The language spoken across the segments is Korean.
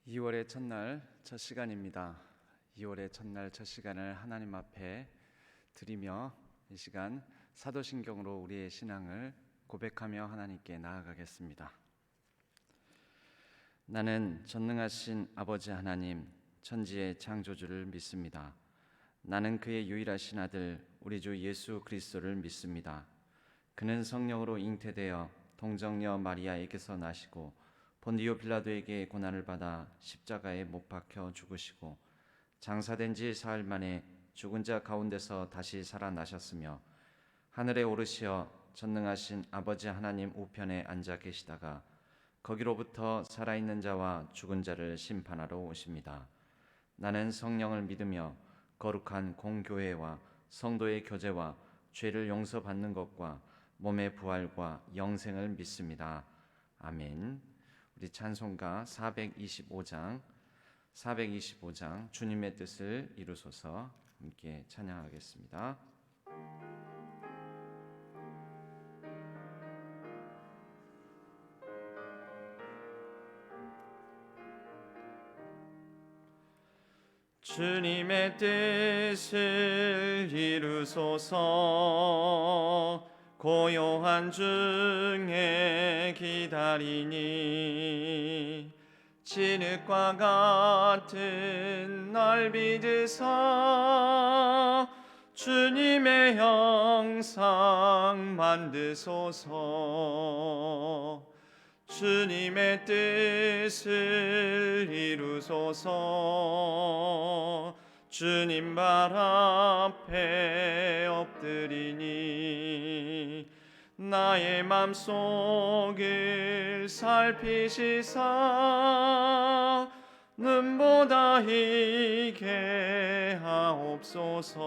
2월의 첫날 첫 시간입니다. 2월의 첫날 첫 시간을 하나님 앞에 드리며 이 시간 사도신경으로 우리의 신앙을 고백하며 하나님께 나아가겠습니다. 나는 전능하신 아버지 하나님 천지의 창조주를 믿습니다. 나는 그의 유일하신 아들 우리 주 예수 그리스도를 믿습니다. 그는 성령으로 잉태되어 동정녀 마리아에게서 나시고 본디오 빌라도에게 고난을 받아 십자가에 못 박혀 죽으시고 장사된 지 사흘 만에 죽은 자 가운데서 다시 살아나셨으며 하늘에 오르시어 전능하신 아버지 하나님 우편에 앉아 계시다가 거기로부터 살아있는 자와 죽은 자를 심판하러 오십니다. 나는 성령을 믿으며 거룩한 공교회와 성도의 교제와 죄를 용서받는 것과 몸의 부활과 영생을 믿습니다. 아멘. 우리 찬송가 425장 주님의 뜻을 이루소서 함께 찬양하겠습니다. 주님의 뜻을 이루소서. 고요한 중에 기다리니 진흙과 같은 날 빚으사 주님의 형상 만드소서. 주님의 뜻을 이루소서. 주님 발 앞에 엎드리니 나의 맘속을 살피시사 눈보다 희게 하옵소서.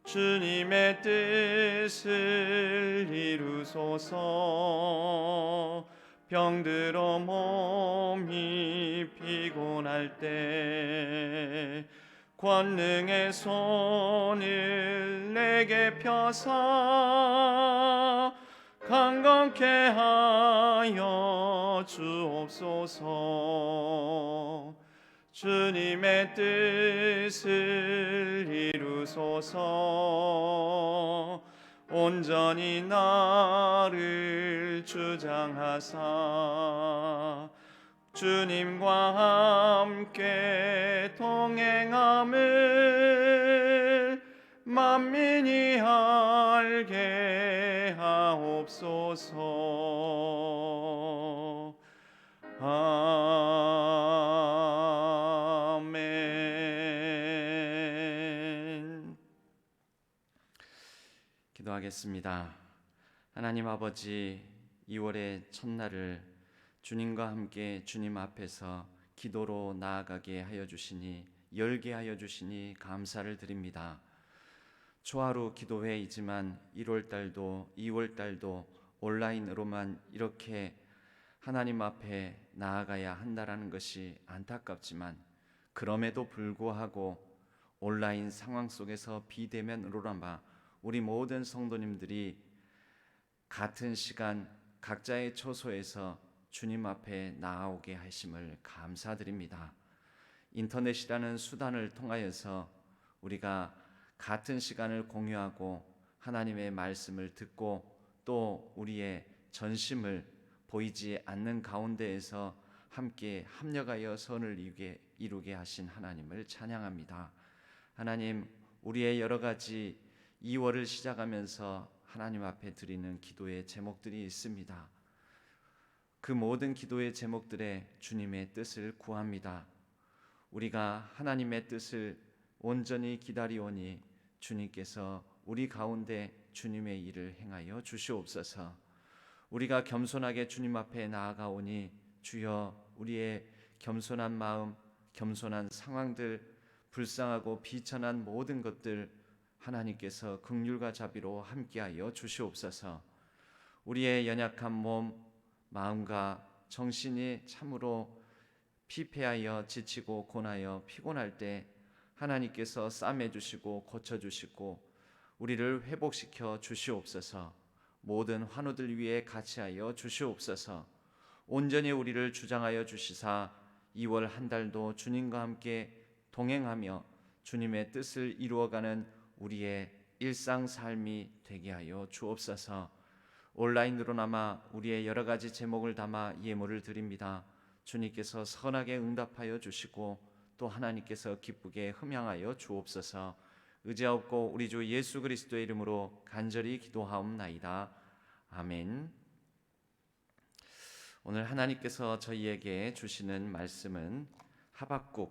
주님의 뜻을 이루소서. 병들어 몸이 피곤할 때 권능의 손을 내게 펴사 강건케 하여 주옵소서. 주님의 뜻을 이루소서. 온전히 나를 주장하사 주님과 함께 동행함을 만민이 알게 하옵소서. 아멘. 기도하겠습니다. 하나님 아버지, 2월의 첫날을 주님과 함께 주님 앞에서 기도로 나아가게 하여 주시니, 열게 하여 주시니 감사를 드립니다. 초하루 기도회이지만 1월달도 2월달도 온라인으로만 이렇게 하나님 앞에 나아가야 한다라는 것이 안타깝지만, 그럼에도 불구하고 온라인 상황 속에서 비대면으로나마 우리 모든 성도님들이 같은 시간 각자의 처소에서 주님 앞에 나아오게 하심을 감사드립니다. 인터넷이라는 수단을 통하여서 우리가 같은 시간을 공유하고 하나님의 말씀을 듣고 또 우리의 전심을 보이지 않는 가운데에서 함께 합력하여 선을 이루게 하신 하나님을 찬양합니다. 하나님, 우리의 여러 가지 2월을 시작하면서 하나님 앞에 드리는 기도의 제목들이 있습니다. 그 모든 기도의 제목들에 주님의 뜻을 구합니다. 우리가 하나님의 뜻을 온전히 기다리오니 주님께서 우리 가운데 주님의 일을 행하여 주시옵소서. 우리가 겸손하게 주님 앞에 나아가오니 주여, 우리의 겸손한 마음, 겸손한 상황들, 불쌍하고 비천한 모든 것들 하나님께서 긍휼과 자비로 함께하여 주시옵소서. 우리의 연약한 몸, 마음과 정신이 참으로 피폐하여 지치고 고나여 피곤할 때 하나님께서 싸매주시고 고쳐주시고 우리를 회복시켜 주시옵소서. 모든 환우들 위에 같이하여 주시옵소서. 온전히 우리를 주장하여 주시사 2월 한 달도 주님과 함께 동행하며 주님의 뜻을 이루어가는 우리의 일상 삶이 되게 하여 주옵소서. 온라인으로나마 우리의 여러 가지 제목을 담아 예물을 드립니다. 주님께서 선하게 응답하여 주시고 또 하나님께서 기쁘게 흠양하여 주옵소서. 의지하옵고 우리 주 예수 그리스도의 이름으로 간절히 기도하옵나이다. 아멘. 오늘 하나님께서 저희에게 주시는 말씀은 하박국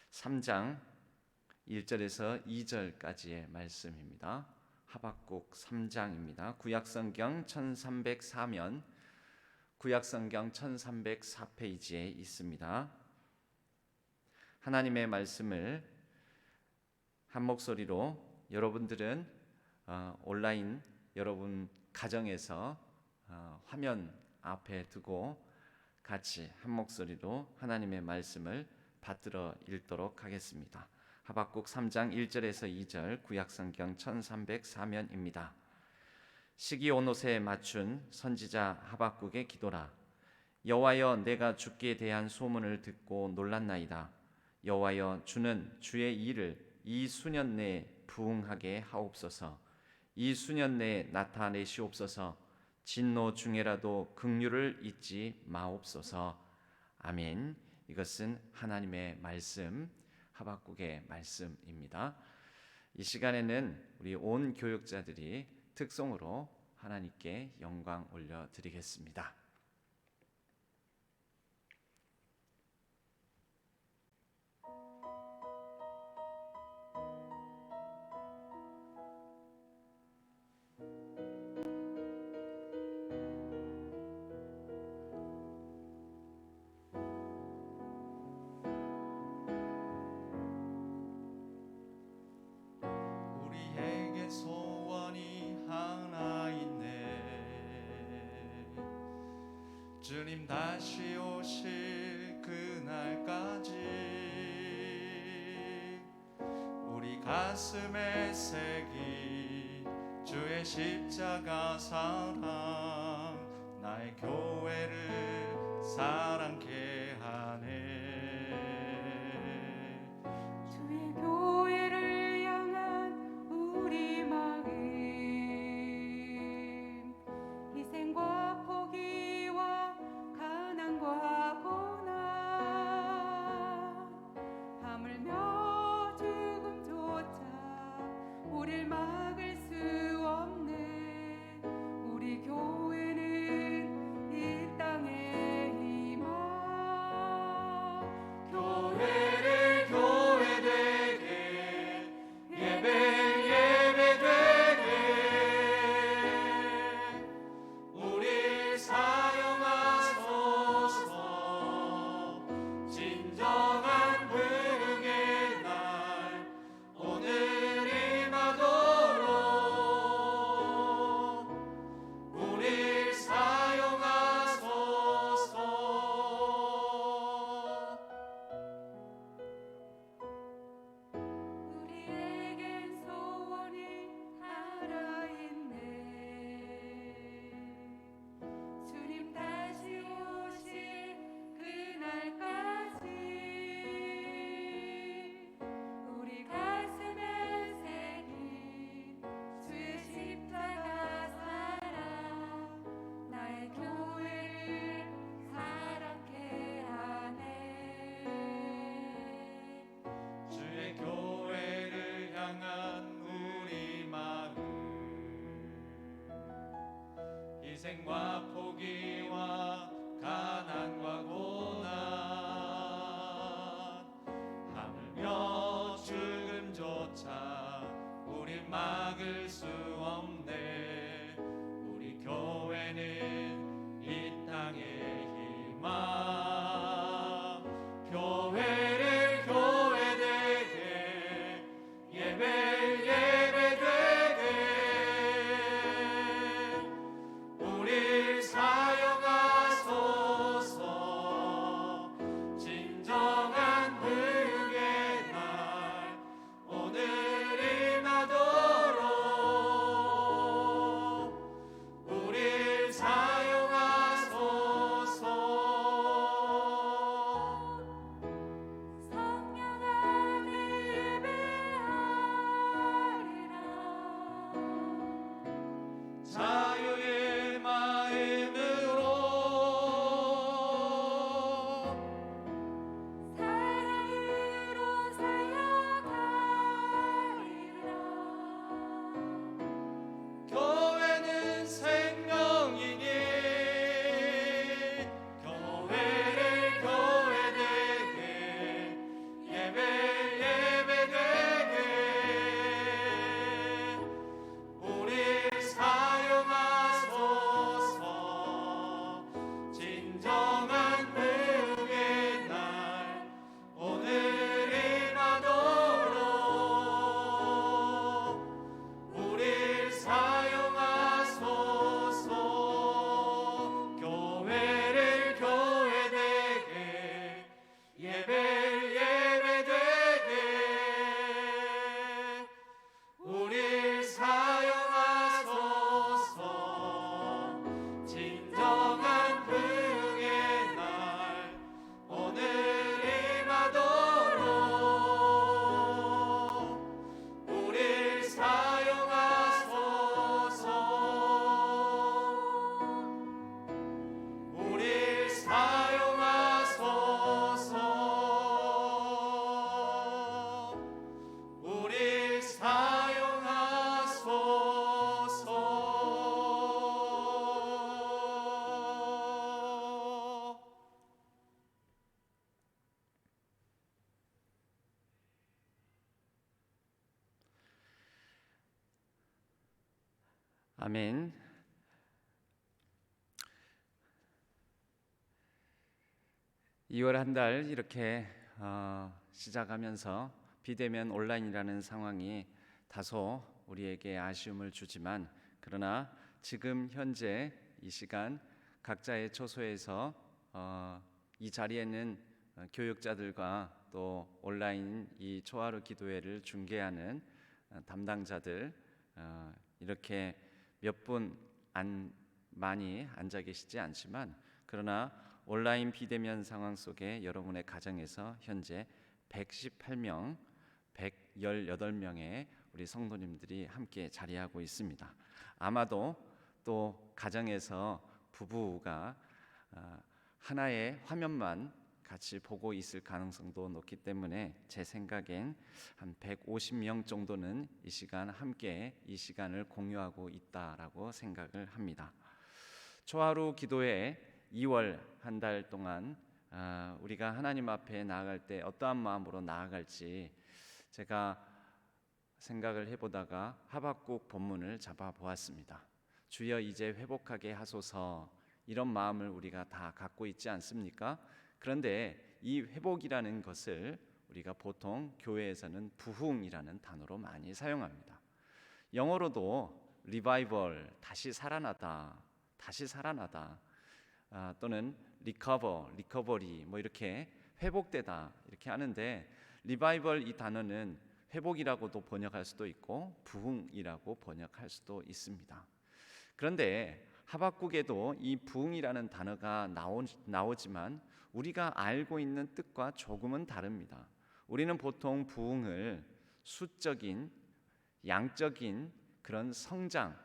3장 1절에서 2절까지의 말씀입니다. 하박국 3장입니다. 구약성경 1304면 구약성경 1304페이지에 있습니다. 하나님의 말씀을 한 목소리로 여러분들은 온라인 여러분 가정에서 화면 앞에 두고 같이 한 목소리로 하나님의 말씀을 받들어 읽도록 하겠습니다. 하박국 3장 1절에서 2절 구약성경 1304면입니다. 시기 온옷에 맞춘 선지자 하박국의 기도라. 여호와여, 내가 주께 대한 소문을 듣고 놀랐나이다. 여호와여, 주는 주의 일을 이 수년 내에 부응하게 하옵소서. 이 수년 내에 나타내시옵소서. 진노 중에라도 긍휼을 잊지 마옵소서. 아멘. 이것은 하나님의 말씀, 하박국의 말씀입니다. 이 시간에는 우리 온 교육자들이 특송으로 하나님께 영광 올려드리겠습니다. 주님 다시 오실 그날까지 우리 가슴에 새긴 주의 십자가 사랑, 나의 교회를 사랑케 하네. 주의 교회를 향한 우리 마음, 희생과 포기와 가난과 고난, 하물며 죽음조차 우릴 막을 수 없는 우리 교회는 이 땅의 희망. 교회를 교회되게, 예배를 예배되게 우릴 사용하소서. 진정한 부흥의 날 오늘 임하도록 우릴 사용하소서. 우리에겐 소원이 하나 있네. 주님 다시 오실 그날까지 우리 가슴에 새긴 주의 십자가 사랑, 나의 교회를 사랑케 하네. 주의 교회를 향한 우리 마음, 희생과 포기와 가난과 고난, 하물며 죽음조차 우릴 막을 수 없네. 우리 교회는 이 땅의 희망. 교회를 교회되게, 예배를 예배되게 우릴 사용하소서. 아멘. 이월 한 달 이렇게 시작하면서 비대면 온라인이라는 상황이 다소 우리에게 아쉬움을 주지만, 그러나 지금 현재 이 시간 각자의 처소에서 이 자리에는 교육자들과 또 온라인 이 초하루 기도회를 중계하는 담당자들 이렇게 몇 분 많이 앉아 계시지 않지만, 그러나 온라인 비대면 상황 속에 여러분의 가정에서 현재 118명, 118명의 우리 성도님들이 함께 자리하고 있습니다. 아마도 또 가정에서 부부가 하나의 화면만 같이 보고 있을 가능성도 높기 때문에 제 생각엔 한 150명 정도는 이 시간 함께 이 시간을 공유하고 있다라고 생각을 합니다. 초하루 기도회 2월 한 달 동안 우리가 하나님 앞에 나아갈 때 어떠한 마음으로 나아갈지 제가 생각을 해보다가 하박국 본문을 잡아보았습니다. 주여 이제 회복하게 하소서, 이런 마음을 우리가 다 갖고 있지 않습니까? 그런데 이 회복이라는 것을 우리가 보통 교회에서는 부흥이라는 단어로 많이 사용합니다. 영어로도 리바이벌, 다시 살아나다, 다시 살아나다, 또는 리커버리 뭐 이렇게 회복되다 이렇게 하는데, 리바이벌 이 단어는 회복이라고도 번역할 수도 있고 부흥이라고 번역할 수도 있습니다. 그런데 하박국에도 이 부흥이라는 단어가 나오지만 우리가 알고 있는 뜻과 조금은 다릅니다. 우리는 보통 부흥을 수적인, 양적인 그런 성장,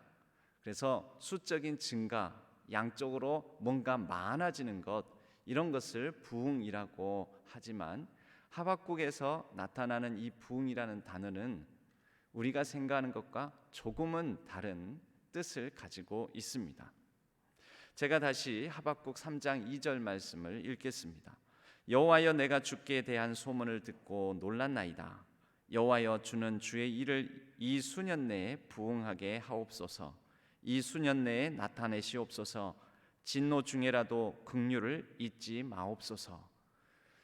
그래서 수적인 증가, 양적으로 뭔가 많아지는 것, 이런 것을 부흥이라고 하지만 하박국에서 나타나는 이 부흥이라는 단어는 우리가 생각하는 것과 조금은 다른 뜻을 가지고 있습니다. 제가 다시 하박국 3장 2절 말씀을 읽겠습니다. 여호와여, 내가 주께 대한 소문을 듣고 놀랐나이다. 여호와여, 주는 주의 일을 이 수년 내에 부응하게 하옵소서. 이 수년 내에 나타내시옵소서. 진노 중에라도 긍휼을 잊지 마옵소서.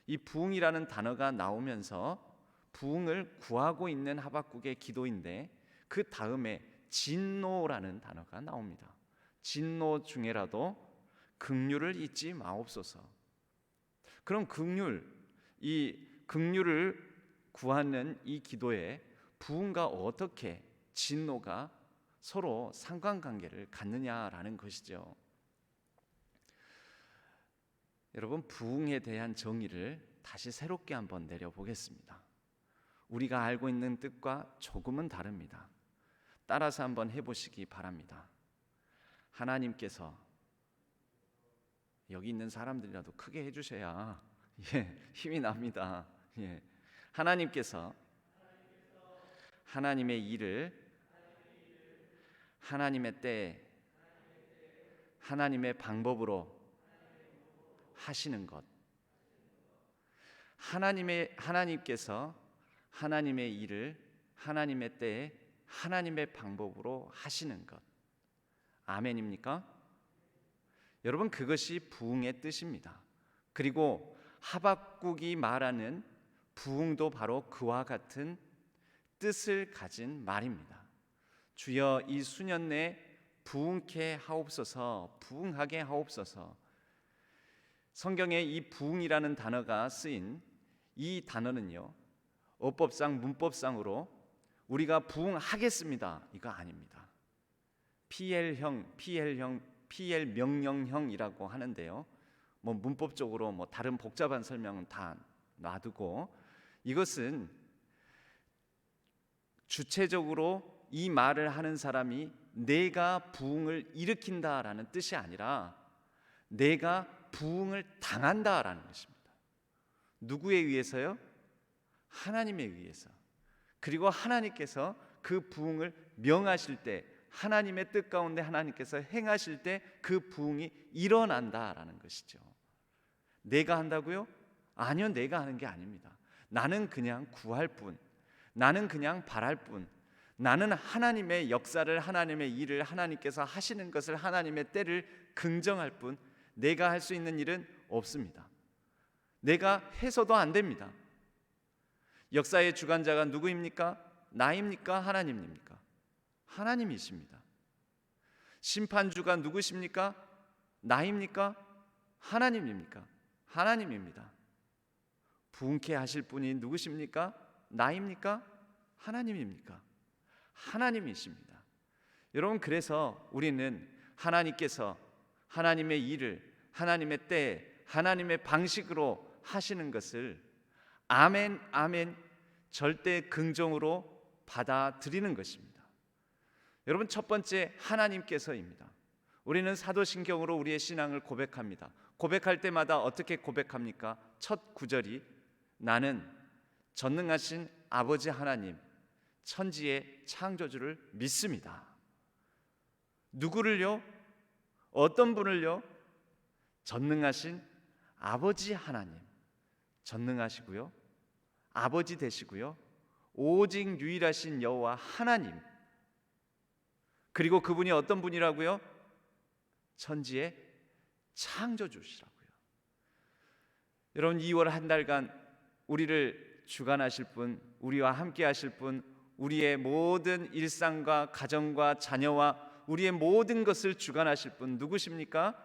이 부응이라는 단어가 나오면서 부응을 구하고 있는 하박국의 기도인데, 그 다음에 진노라는 단어가 나옵니다. 진노 중에라도 긍휼을 잊지 마옵소서. 그럼 이 긍휼을 구하는 이 기도에 부흥과 어떻게 진노가 서로 상관관계를 갖느냐라는 것이죠. 여러분, 부흥에 대한 정의를 다시 새롭게 한번 내려보겠습니다. 우리가 알고 있는 뜻과 조금은 다릅니다. 따라서 한번 해보시기 바랍니다. 하나님께서, 여기 있는 사람들이라도 크게 해주셔야 힘이 납니다. 하나님께서 하나님의 일을 하나님의 때에 하나님의 방법으로 하시는 것, 하나님께서 하나님의 일을 하나님의 때에 하나님의 방법으로 하시는 것, 아멘입니까? 여러분, 그것이 부흥의 뜻입니다. 그리고 하박국이 말하는 부흥도 바로 그와 같은 뜻을 가진 말입니다. 주여 이 수년 내에 부흥케 하옵소서, 부흥하게 하옵소서. 성경에 이 부흥이라는 단어가 쓰인 이 단어는요, 어법상 문법상으로 우리가 부흥하겠습니다, 이거 아닙니다. PL 명령형이라고 하는데요, 뭐 문법적으로 뭐 다른 복잡한 설명은 다 놔두고, 이것은 주체적으로 이 말을 하는 사람이 내가 부흥을 일으킨다라는 뜻이 아니라 내가 부흥을 당한다라는 것입니다. 누구에 의해서요? 하나님에 의해서. 그리고 하나님께서 그 부흥을 명하실 때, 하나님의 뜻 가운데 하나님께서 행하실 때 그 부흥이 일어난다라는 것이죠. 내가 한다고요? 아니요, 내가 하는 게 아닙니다. 나는 그냥 구할 뿐, 나는 그냥 바랄 뿐, 나는 하나님의 역사를, 하나님의 일을, 하나님께서 하시는 것을, 하나님의 때를 긍정할 뿐 내가 할 수 있는 일은 없습니다. 내가 해서도 안 됩니다. 역사의 주관자가 누구입니까? 나입니까? 하나님입니까? 하나님이십니다. 심판주가 누구십니까? 나입니까? 하나님입니까? 하나님입니다. 부흥케 하실 분이 누구십니까? 나입니까? 하나님입니까? 하나님이십니다. 여러분, 그래서 우리는 하나님께서 하나님의 일을 하나님의 때에 하나님의 방식으로 하시는 것을 아멘 아멘 절대 긍정으로 받아들이는 것입니다. 여러분, 첫 번째 하나님께서입니다. 우리는 사도신경으로 우리의 신앙을 고백합니다. 고백할 때마다 어떻게 고백합니까? 첫 구절이 나는 전능하신 아버지 하나님 천지의 창조주를 믿습니다. 누구를요? 어떤 분을요? 전능하신 아버지 하나님, 전능하시고요, 아버지 되시고요, 오직 유일하신 여호와 하나님, 그리고 그분이 어떤 분이라고요? 천지의 창조주시라고요. 여러분, 2월 한 달간 우리를 주관하실 분, 우리와 함께 하실 분, 우리의 모든 일상과 가정과 자녀와 우리의 모든 것을 주관하실 분 누구십니까?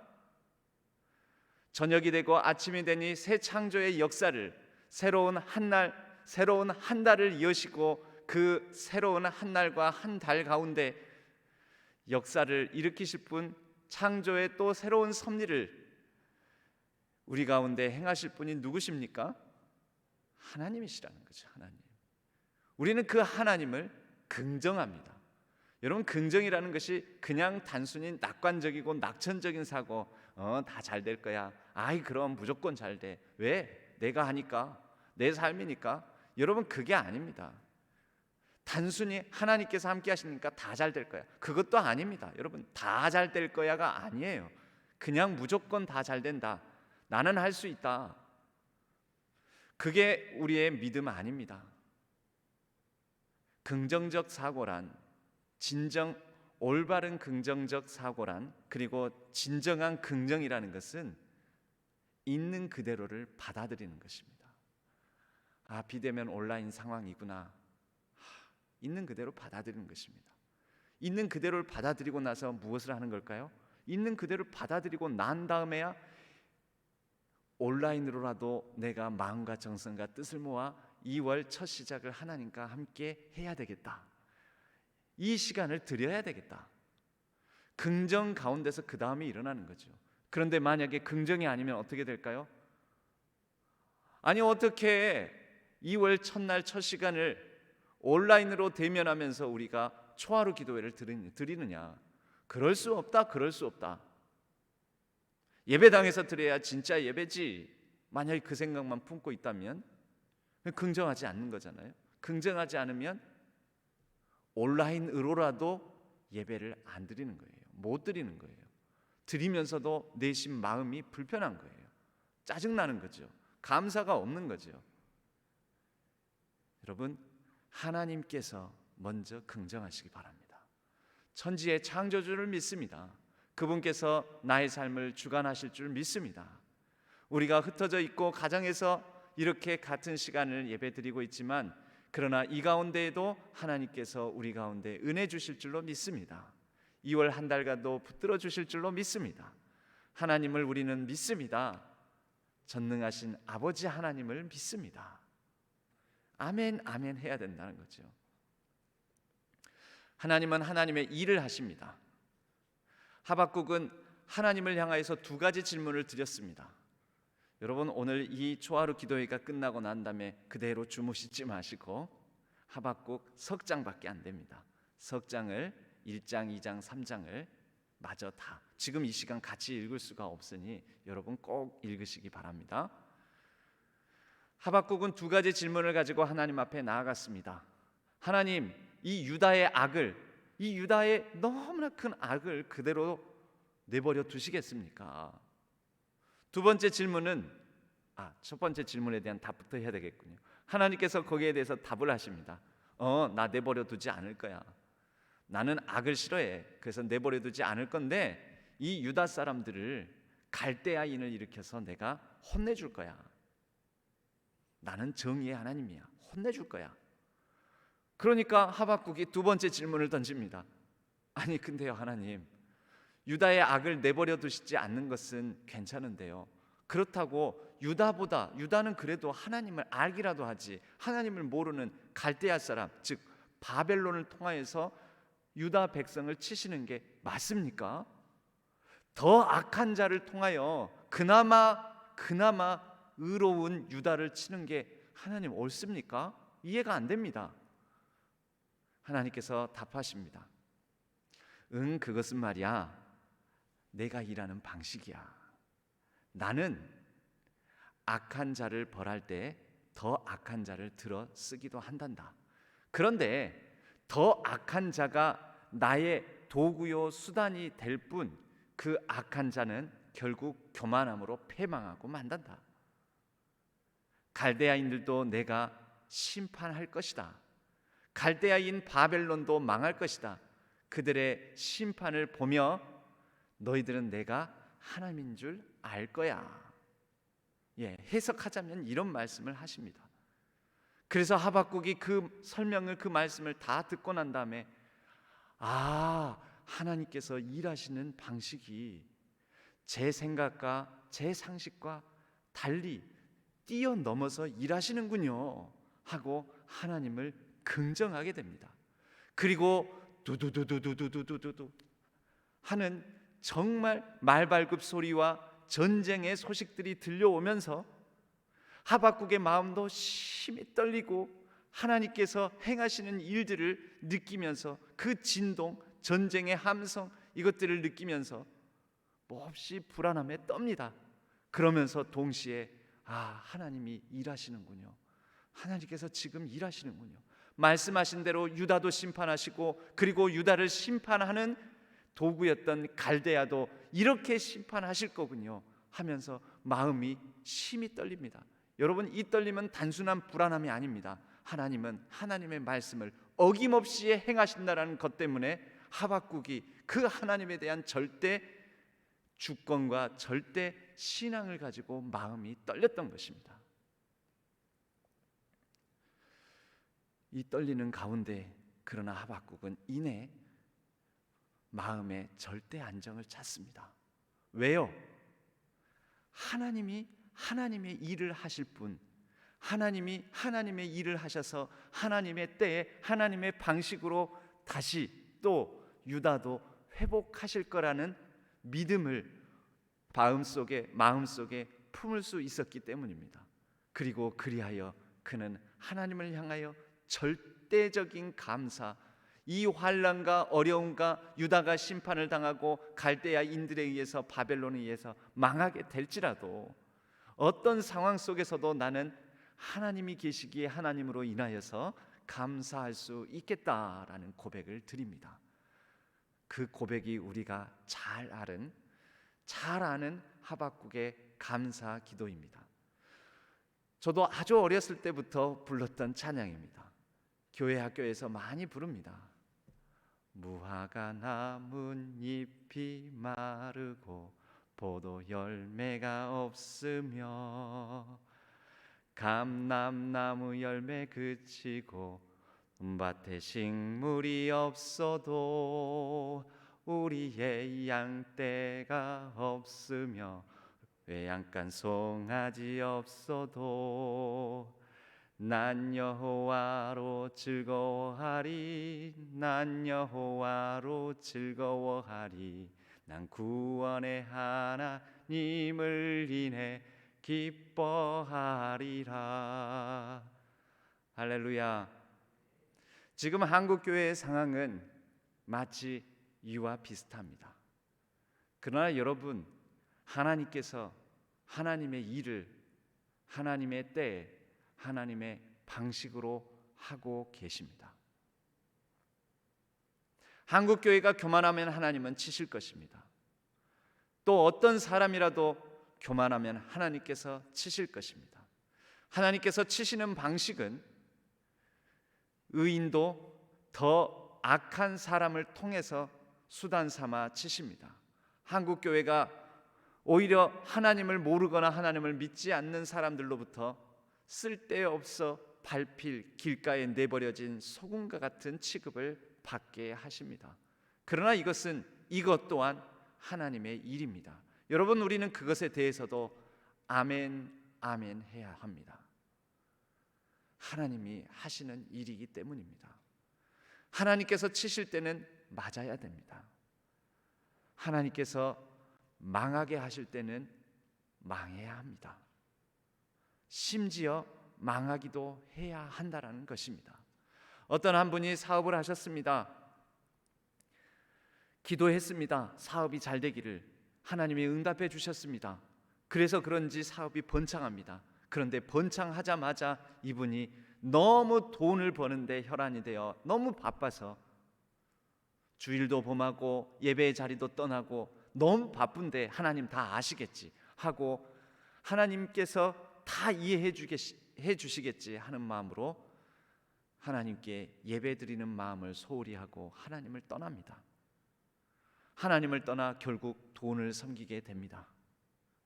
저녁이 되고 아침이 되니 새 창조의 역사를, 새로운 한 날, 새로운 한 달을 여시고 그 새로운 한 날과 한 달 가운데 역사를 일으키실 분, 창조의 또 새로운 섭리를 우리 가운데 행하실 분이 누구십니까? 하나님이시라는 거죠. 하나님. 우리는 그 하나님을 긍정합니다. 여러분, 긍정이라는 것이 그냥 단순히 낙관적이고 낙천적인 사고, 다 잘 될 거야, 아이 그럼 무조건 잘 돼, 왜? 내가 하니까, 내 삶이니까. 여러분, 그게 아닙니다. 단순히 하나님께서 함께 하시니까 다 잘 될 거야, 그것도 아닙니다. 여러분, 다 잘 될 거야가 아니에요. 그냥 무조건 다 잘 된다, 나는 할 수 있다, 그게 우리의 믿음 아닙니다. 긍정적 사고란, 진정 올바른 긍정적 사고란, 그리고 진정한 긍정이라는 것은 있는 그대로를 받아들이는 것입니다. 아, 비대면 온라인 상황이구나, 있는 그대로 받아들이는 것입니다. 있는 그대로를 받아들이고 나서 무엇을 하는 걸까요? 있는 그대로를 받아들이고 난 다음에야 온라인으로라도 내가 마음과 정성과 뜻을 모아 2월 첫 시작을 하나님과 함께 해야 되겠다, 이 시간을 드려야 되겠다. 긍정 가운데서 그 다음이 일어나는 거죠. 그런데 만약에 긍정이 아니면 어떻게 될까요? 아니, 어떻게 2월 첫날 첫 시간을 온라인으로 대면하면서 우리가 초하루 기도회를 드리느냐? 그럴 수 없다, 그럴 수 없다. 예배당에서 드려야 진짜 예배지. 만약에 그 생각만 품고 있다면 긍정하지 않는 거잖아요. 긍정하지 않으면 온라인으로라도 예배를 안 드리는 거예요. 못 드리는 거예요. 드리면서도 내심 마음이 불편한 거예요. 짜증나는 거죠. 감사가 없는 거죠. 여러분, 하나님께서 먼저 긍정하시기 바랍니다. 천지의 창조주를 믿습니다. 그분께서 나의 삶을 주관하실 줄 믿습니다. 우리가 흩어져 있고 가정에서 이렇게 같은 시간을 예배드리고 있지만, 그러나 이 가운데에도 하나님께서 우리 가운데 은혜 주실 줄로 믿습니다. 2월 한 달간도 붙들어 주실 줄로 믿습니다. 하나님을 우리는 믿습니다. 전능하신 아버지 하나님을 믿습니다. 아멘 아멘 해야 된다는 거죠. 하나님은 하나님의 일을 하십니다. 하박국은 하나님을 향하여서 두 가지 질문을 드렸습니다. 여러분, 오늘 이 초하루 기도회가 끝나고 난 다음에 그대로 주무시지 마시고 하박국 석 장밖에 안 됩니다. 석 장을 1장, 2장, 3장을 마저 다 지금 이 시간 같이 읽을 수가 없으니 여러분 꼭 읽으시기 바랍니다. 하박국은 두 가지 질문을 가지고 하나님 앞에 나아갔습니다. 하나님, 이 유다의 악을, 이 유다의 너무나 큰 악을 그대로 내버려 두시겠습니까? 두 번째 질문은, 첫 번째 질문에 대한 답부터 해야 되겠군요. 하나님께서 거기에 대해서 답을 하십니다. 나 내버려 두지 않을 거야. 나는 악을 싫어해. 그래서 내버려 두지 않을 건데 이 유다 사람들을 갈대아인을 일으켜서 내가 혼내줄 거야. 나는 정의의 하나님이야. 혼내줄 거야. 그러니까 하박국이 두 번째 질문을 던집니다. 아니 근데요 하나님, 유다의 악을 내버려 두시지 않는 것은 괜찮은데요, 그렇다고 유다는 그래도 하나님을 알기라도 하지, 하나님을 모르는 갈대아 사람, 즉 바벨론을 통하여서 유다 백성을 치시는 게 맞습니까? 더 악한 자를 통하여 그나마 의로운 유다를 치는 게 하나님 옳습니까? 이해가 안 됩니다. 하나님께서 답하십니다. 응, 그것은 말이야 내가 일하는 방식이야. 나는 악한 자를 벌할 때 더 악한 자를 들어 쓰기도 한단다. 그런데 더 악한 자가 나의 도구요 수단이 될 뿐 그 악한 자는 결국 교만함으로 패망하고 만단다. 갈대아인들도 내가 심판할 것이다. 갈대아인 바벨론도 망할 것이다. 그들의 심판을 보며 너희들은 내가 하나님인 줄 알 거야. 해석하자면 이런 말씀을 하십니다. 그래서 하박국이 그 설명을, 그 말씀을 다 듣고 난 다음에 하나님께서 일하시는 방식이 제 생각과 제 상식과 달리 뛰어넘어서 일하시는군요 하고 하나님을 긍정하게 됩니다. 그리고 두두두두두두두두 하는 정말 말발굽 소리와 전쟁의 소식들이 들려오면서 하박국의 마음도 심히 떨리고 하나님께서 행하시는 일들을 느끼면서 그 진동, 전쟁의 함성, 이것들을 느끼면서 몹시 불안함에 떱니다. 그러면서 동시에 하나님이 일하시는군요. 하나님께서 지금 일하시는군요. 말씀하신 대로 유다도 심판하시고 그리고 유다를 심판하는 도구였던 갈대아도 이렇게 심판하실 거군요 하면서 마음이 심히 떨립니다. 여러분, 이 떨림은 단순한 불안함이 아닙니다. 하나님은 하나님의 말씀을 어김없이 행하신다라는 것 때문에 하박국이 그 하나님에 대한 절대 주권과 절대 신앙을 가지고 마음이 떨렸던 것입니다. 이 떨리는 가운데 그러나 하박국은 이내 마음의 절대 안정을 찾습니다. 왜요? 하나님이 하나님의 일을 하실 분, 하나님이 하나님의 일을 하셔서 하나님의 때에 하나님의 방식으로 다시 또 유다도 회복하실 거라는 믿음을 마음속에 품을 수 있었기 때문입니다. 그리고 그리하여 그는 하나님을 향하여 절대적인 감사, 이 환난과 어려움과 유다가 심판을 당하고 갈대아인들에 의해서 바벨론에 의해서 망하게 될지라도 어떤 상황 속에서도 나는 하나님이 계시기에 하나님으로 인하여서 감사할 수 있겠다라는 고백을 드립니다. 그 고백이 우리가 잘 아는 하박국의 감사 기도입니다. 저도 아주 어렸을 때부터 불렀던 찬양입니다. 교회 학교에서 많이 부릅니다. 무화과 나뭇잎이 마르고 포도 열매가 없으며 감람나무 열매 그치고 밭에 식물이 없어도 우리의 양떼가 없으며 외양간 송아지 없어도 난 여호와로 즐거워하리, 난 여호와로 즐거워하리, 난 구원의 하나님을 인해 기뻐하리라. 할렐루야. 지금 한국교회의 상황은 마치 이와 비슷합니다. 그러나 여러분, 하나님께서 하나님의 일을 하나님의 때에 하나님의 방식으로 하고 계십니다. 한국교회가 교만하면 하나님은 치실 것입니다. 또 어떤 사람이라도 교만하면 하나님께서 치실 것입니다. 하나님께서 치시는 방식은 의인도 더 악한 사람을 통해서 수단 삼아 치십니다. 한국 교회가 오히려 하나님을 모르거나 하나님을 믿지 않는 사람들로부터 쓸데없어 밟힐 길가에 내버려진 소금과 같은 취급을 받게 하십니다. 그러나 이것 또한 하나님의 일입니다. 여러분, 우리는 그것에 대해서도 아멘, 아멘 해야 합니다. 하나님이 하시는 일이기 때문입니다. 하나님께서 치실 때는 맞아야 됩니다. 하나님께서 망하게 하실 때는 망해야 합니다. 심지어 망하기도 해야 한다라는 것입니다. 어떤 한 분이 사업을 하셨습니다. 기도했습니다. 사업이 잘 되기를. 하나님이 응답해 주셨습니다. 그래서 그런지 사업이 번창합니다. 그런데 번창하자마자 이분이 너무 돈을 버는데 혈안이 되어 너무 바빠서 주일도 범하고 예배의 자리도 떠나고 너무 바쁜데 하나님 다 아시겠지 하고 하나님께서 다 이해해 주시겠지 하는 마음으로 하나님께 예배드리는 마음을 소홀히 하고 하나님을 떠납니다. 하나님을 떠나 결국 돈을 섬기게 됩니다.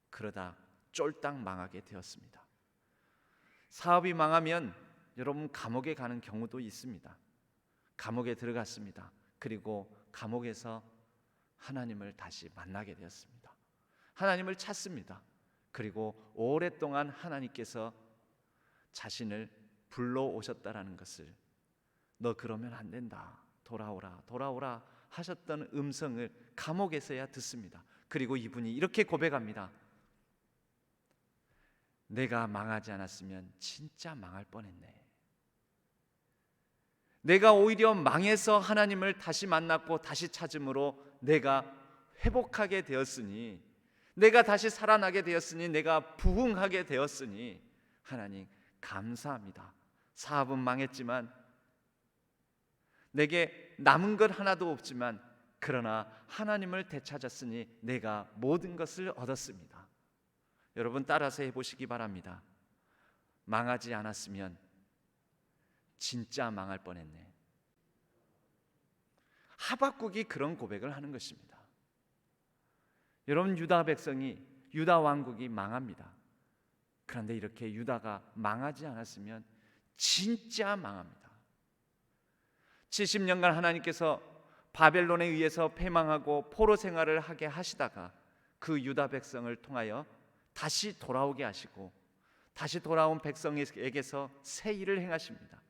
그러다 쫄딱 망하게 되었습니다. 사업이 망하면 여러분 감옥에 가는 경우도 있습니다. 감옥에 들어갔습니다. 그리고 감옥에서 하나님을 다시 만나게 되었습니다. 하나님을 찾습니다. 그리고 오랫동안 하나님께서 자신을 불러오셨다라는 것을, 너 그러면 안 된다, 돌아오라 돌아오라 하셨던 음성을 감옥에서야 듣습니다. 그리고 이분이 이렇게 고백합니다. 내가 망하지 않았으면 진짜 망할 뻔했네. 내가 오히려 망해서 하나님을 다시 만났고 다시 찾음으로 내가 회복하게 되었으니, 내가 다시 살아나게 되었으니, 내가 부흥하게 되었으니 하나님 감사합니다. 사업은 망했지만 내게 남은 것 하나도 없지만 그러나 하나님을 되찾았으니 내가 모든 것을 얻었습니다. 여러분 따라서 해보시기 바랍니다. 망하지 않았으면 진짜 망할 뻔했네. 하박국이 그런 고백을 하는 것입니다. 여러분, 유다 백성이, 유다 왕국이 망합니다. 그런데 이렇게 유다가 망하지 않았으면 진짜 망합니다. 70년간 하나님께서 바벨론에 의해서 패망하고 포로 생활을 하게 하시다가 그 유다 백성을 통하여 다시 돌아오게 하시고 다시 돌아온 백성에게서 새 일을 행하십니다.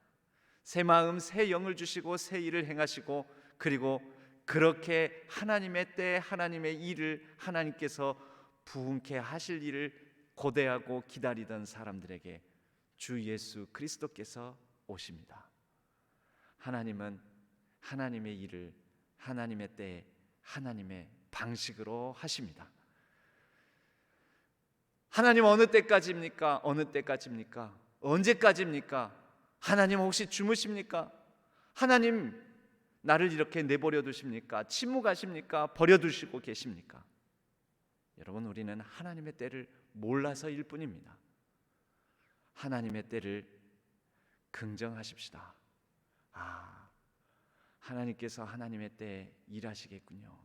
새 마음, 새 영을 주시고 새 일을 행하시고, 그리고 그렇게 하나님의 때 하나님의 일을 하나님께서 부흥케 하실 일을 고대하고 기다리던 사람들에게 주 예수 그리스도께서 오십니다. 하나님은 하나님의 일을 하나님의 때에 하나님의 방식으로 하십니다. 하나님 어느 때까지입니까? 어느 때까지입니까? 언제까지입니까? 하나님 혹시 주무십니까? 하나님 나를 이렇게 내버려 두십니까? 침묵하십니까? 버려두시고 계십니까? 여러분, 우리는 하나님의 때를 몰라서일 뿐입니다. 하나님의 때를 긍정하십시다. 하나님께서 하나님의 때에 일하시겠군요.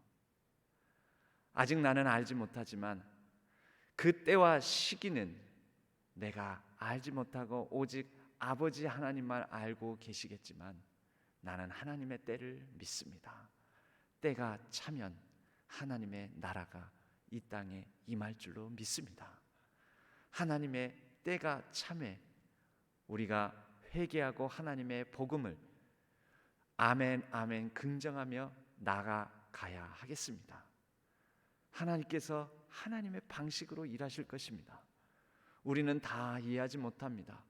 아직 나는 알지 못하지만 그 때와 시기는 내가 알지 못하고 오직 아버지 하나님만 알고 계시겠지만 나는 하나님의 때를 믿습니다. 때가 차면 하나님의 나라가 이 땅에 임할 줄로 믿습니다. 하나님의 때가 참에 우리가 회개하고 하나님의 복음을 아멘 아멘 긍정하며 나아가야 하겠습니다. 하나님께서 하나님의 방식으로 일하실 것입니다. 우리는 다 이해하지 못합니다.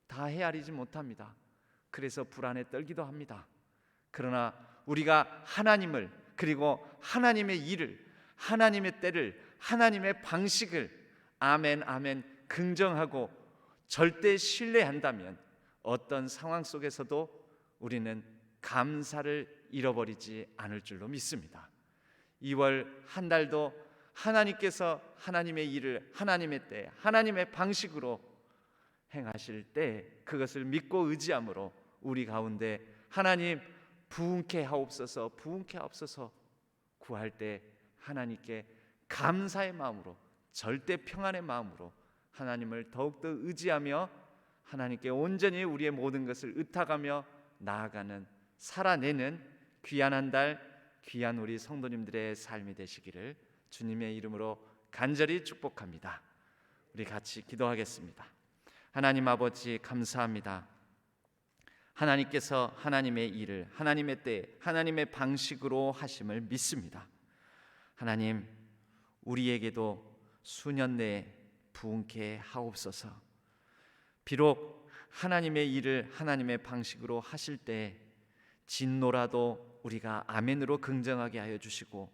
다 헤아리지 못합니다. 그래서 불안에 떨기도 합니다. 그러나 우리가 하나님을, 그리고 하나님의 일을, 하나님의 때를, 하나님의 방식을 아멘 아멘 긍정하고 절대 신뢰한다면 어떤 상황 속에서도 우리는 감사를 잃어버리지 않을 줄로 믿습니다. 2월 한 달도 하나님께서 하나님의 일을 하나님의 때, 하나님의 방식으로 행하실 때 그것을 믿고 의지함으로 우리 가운데 하나님 부흥케 하옵소서, 부흥케 하옵소서 구할 때 하나님께 감사의 마음으로, 절대 평안의 마음으로 하나님을 더욱더 의지하며 하나님께 온전히 우리의 모든 것을 의탁하며 나아가는, 살아내는 귀한 한 달, 귀한 우리 성도님들의 삶이 되시기를 주님의 이름으로 간절히 축복합니다. 우리 같이 기도하겠습니다. 하나님 아버지, 감사합니다. 하나님께서 하나님의 일을 하나님의 때, 하나님의 방식으로 하심을 믿습니다. 하나님, 우리에게도 수년 내에 부흥케 하옵소서. 비록 하나님의 일을 하나님의 방식으로 하실 때 진노라도 우리가 아멘으로 긍정하게 하여 주시고,